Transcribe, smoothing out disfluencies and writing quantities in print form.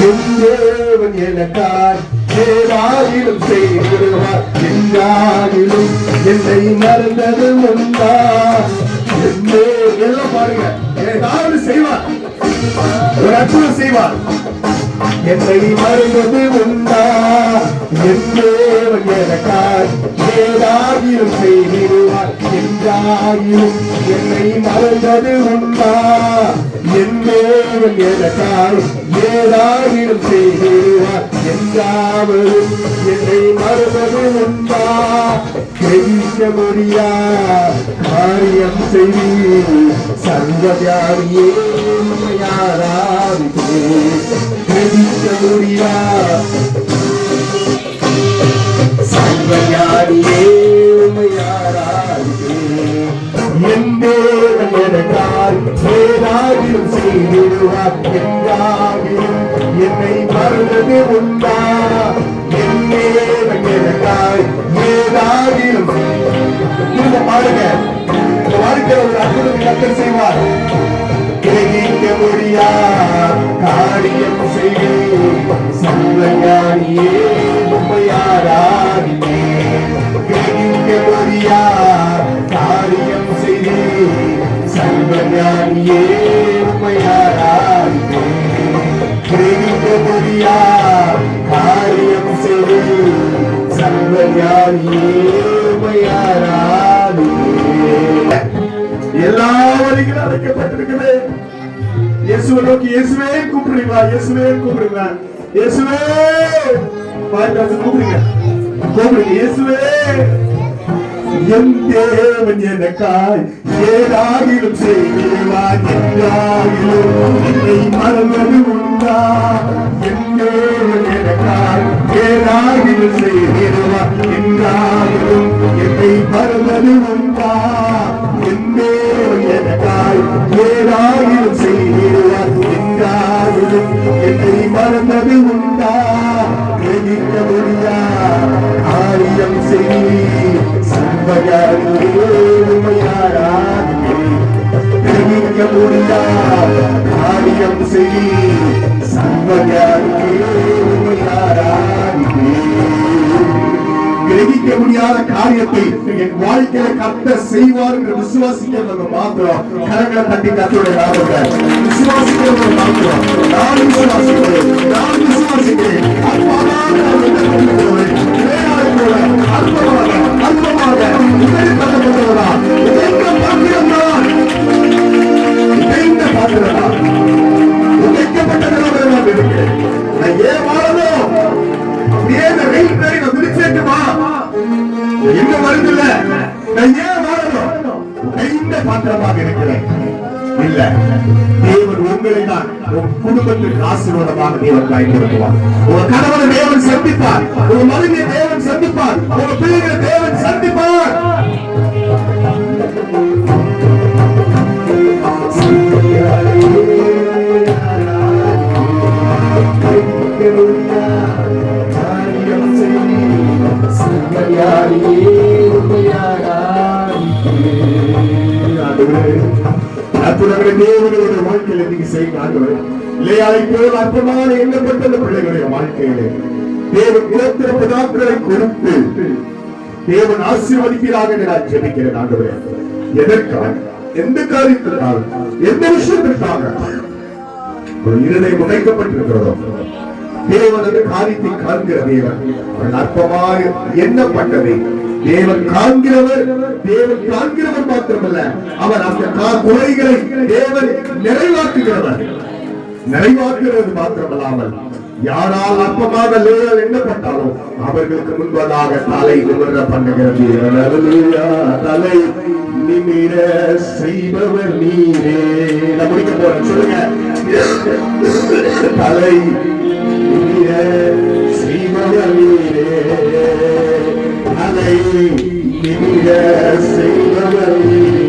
என் தேவன் எனக்காய் ஏதாயிலும் செய்திடுவார். எங்காயிலும் என்னை மறந்தது உண்டா? எல்லாம் பாருங்க, ஏதாவது செய்வார், ஒரு அற்புதம் செய்வார். என்னை மறந்தது உண்டா? என் தேவன் எனக்காய் ஏதாயிலும் செய்திடுவார். எங்காயிலும் என்னை மறந்தது உண்டா? என் தேவன் எனக்காய் ஏதாயிலும் செய்திடுவார். எங்காவதும் என்னை மறந்தது உண்டா? கிரகிக்க முடியா காரியம் செய்தி சர்வவியாபியே யாராவிதே. கிரகிக்க முடியா சர்வவியாபியே யாராவிதே. என் தேவன் எனக்காய் ஏதாயிலும் செய்திடுவார். எங்காகிலும் என்னை மறந்தது உண்டா? என் தேவன் எனக்காய் ஏதாயிலும் பாருங்க, இந்த வாழ்க்கையில் ஒரு அற்புதத்தை கர்த்தர் செய்வார். கிரகிக்க முடியா காரியம் செய்து சர்வஞானியே உம்மை ஆராதிப்பேன். கிரகிக்க முடியா காரியம் செய்து சர்வஞானியே உம்மை ஆராதிப்பேன். கிரகிக்க முடியா காரியம் செய்து சர்வஞானியே உம்மை ஆராதிப்பேன். எல்லா வழிகளும் அழைக்கப்பட்டிருக்கிறது. இயேசுவை நோக்கி இயேசுவே கூப்பிடுறீங்களா? இயேசுவே கூப்பிடுங்க, இயேசுவே கூப்பிடுங்க, கூப்பிடுங்க. இயேசுவே என் தேவன் எனக்காய் ஏதாகிலும் செய்வார். எங்காகிலும் என்னை மறந்தது உண்டா? என் தேவன் எனக்காய் ஏதாகிலும் செய்வார். எங்காகிலும் என்னை மறந்தது உண்டா? என் தேவன் எனக்காய் ஏதாகிலும் செய்வார். எங்காகிலும் என்னை மறந்தது உண்டா? கிரகிக்க முடியா காரியம் செய் சர்வஞானியே உம்மை ஆராதிப்பேன். கிரகிக்க முடியா காரியம் செய் சர்வஞானியே உம்மை ஆராதிப்பேன். கிரகிக்க முடியாத காரியத்தை என் வாழ்க்கையில கர்த்தர் செய்வார் என்று விசுவாசிக்கிறவங்க மாத்திரம் கரங்களை தட்டி கர்த்தருடைய நாமத்தை விசுவாசிக்கிறவங்க மாத்திரம். நான் விசுவாசிக்கிறேன், நான் விசுவாசிக்கிறேன். என்ன வருதில்ல, நான் ஏன் வாழணும்? உடைந்த பாத்திரமாக இருக்கிறேன். இல்ல, தேவன் உங்களை தான் உன் குடும்பத்திற்கு ஆசீர்வாதமாக தேவன் பயன்படுத்துவார். உங்க கணவனை தேவன் சந்திப்பார், உங்க மனைவியை தேவன் சந்திப்பார், உங்க பிள்ளைகளை தேவன் சந்திப்பார். தேவனுடைய வாழ்க்கையில நீங்க செய்யுங்க. இல்லையாலை போல் அற்பமான எண்ணப்பட்ட பிள்ளைகளுடைய வாழ்க்கையிலே தேவன் கோத்திர பிதாக்களை கொடுத்து தேவன் ஆசீர்வதிக்கிறாக நான் ஜெபிக்கிறேன். ஆண்டவரே, எதற்காக, எந்த காரியத்திற்காக, எந்த விஷயத்திற்காக ஒரு இருதயம் உடைக்கப்பட்டிருக்கிறதோ தேவன் அந்த காரியத்தை காண்கிற தேவன். அற்பமாக எண்ணப்பட்டதை தேவன் காண்கிறவர். தேவன் காண்கிறவர் மாத்திரமல்ல, அவர் அந்த குறைகளை தேவன் நிறைவாக்குகிறவர். நிறைவாக்குகிறது மாத்திரமல்லாமல் யாரால் அற்பமாக எண்ணப்பட்டாலும் அவர்களுக்கு முன்பதாக தலை நிமிர பண்ணுகிறது. தலை நிமிர செய்பவர் நீரே. நான் முடிக்க போறேன், சொல்லுங்க. தலை நிமிர செய்பவர் நீரே. தலை நிமிர செய்பவர் நீரே.